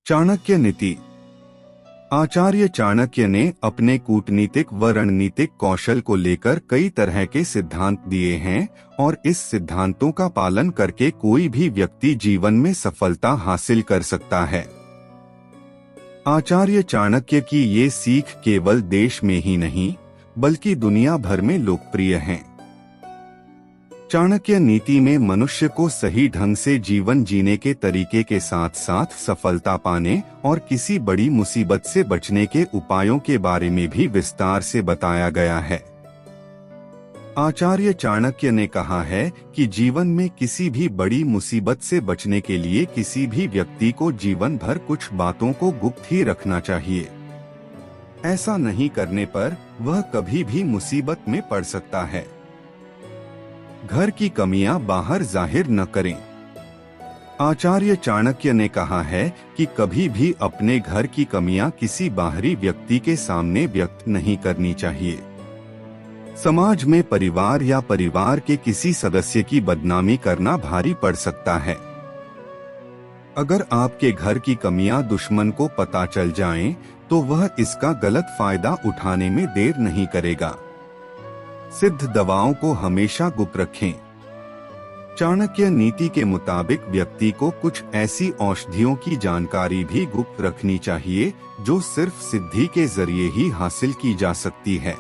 चाणक्य नीति। आचार्य चाणक्य ने अपने कूटनीतिक व रणनीतिक कौशल को लेकर कई तरह के सिद्धांत दिए हैं और इस सिद्धांतों का पालन करके कोई भी व्यक्ति जीवन में सफलता हासिल कर सकता है। आचार्य चाणक्य की ये सीख केवल देश में ही नहीं बल्कि दुनिया भर में लोकप्रिय है। चाणक्य नीति में मनुष्य को सही ढंग से जीवन जीने के तरीके के साथ साथ सफलता पाने और किसी बड़ी मुसीबत से बचने के उपायों के बारे में भी विस्तार से बताया गया है। आचार्य चाणक्य ने कहा है कि जीवन में किसी भी बड़ी मुसीबत से बचने के लिए किसी भी व्यक्ति को जीवन भर कुछ बातों को गुप्त ही रखना चाहिए। ऐसा नहीं करने पर वह कभी भी मुसीबत में पड़ सकता है। घर की कमियां बाहर जाहिर न करें। आचार्य चाणक्य ने कहा है कि कभी भी अपने घर की कमियां किसी बाहरी व्यक्ति के सामने व्यक्त नहीं करनी चाहिए। समाज में परिवार या परिवार के किसी सदस्य की बदनामी करना भारी पड़ सकता है। अगर आपके घर की कमियां दुश्मन को पता चल जाएं, तो वह इसका गलत फायदा उठाने में देर नहीं करेगा। सिद्ध दवाओं को हमेशा गुप्त रखें। चाणक्य नीति के मुताबिक व्यक्ति को कुछ ऐसी औषधियों की जानकारी भी गुप्त रखनी चाहिए जो सिर्फ सिद्धि के जरिए ही हासिल की जा सकती है।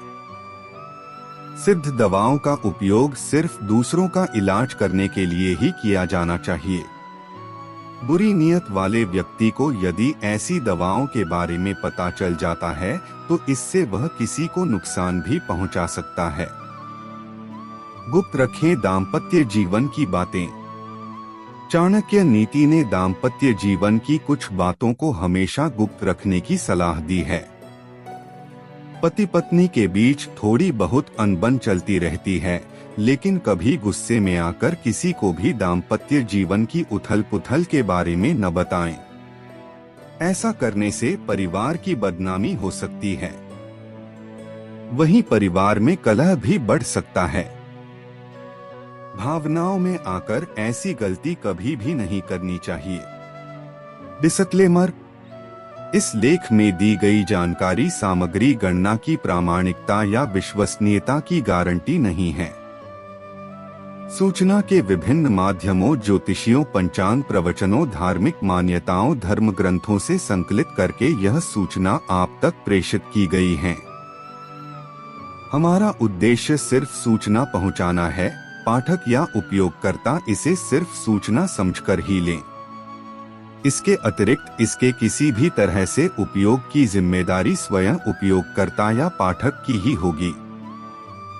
सिद्ध दवाओं का उपयोग सिर्फ दूसरों का इलाज करने के लिए ही किया जाना चाहिए। बुरी नीयत वाले व्यक्ति को यदि ऐसी दवाओं के बारे में पता चल जाता है तो इससे वह किसी को नुकसान भी पहुंचा सकता है। गुप्त रखें दाम्पत्य जीवन की बातें। चाणक्य नीति ने दाम्पत्य जीवन की कुछ बातों को हमेशा गुप्त रखने की सलाह दी है। पति पत्नी के बीच थोड़ी बहुत अनबन चलती रहती है, लेकिन कभी गुस्से में आकर किसी को भी दाम्पत्य जीवन की उथल पुथल के बारे में न बताएं। ऐसा करने से परिवार की बदनामी हो सकती है। वहीं परिवार में कलह भी बढ़ सकता है। भावनाओं में आकर ऐसी गलती कभी भी नहीं करनी चाहिए। डिस्क्लेमर: इस लेख में दी गई जानकारी सामग्री गणना की प्रामाणिकता या विश्वसनीयता की गारंटी नहीं है। सूचना के विभिन्न माध्यमों, ज्योतिषियों, पंचांग, प्रवचनों, धार्मिक मान्यताओं, धर्म ग्रंथों से संकलित करके यह सूचना आप तक प्रेषित की गई है। हमारा उद्देश्य सिर्फ सूचना पहुंचाना है। पाठक या उपयोगकर्ता इसे सिर्फ सूचना समझकर ही लें। इसके अतिरिक्त इसके किसी भी तरह से उपयोग की जिम्मेदारी स्वयं उपयोगकर्ता या पाठक की ही होगी।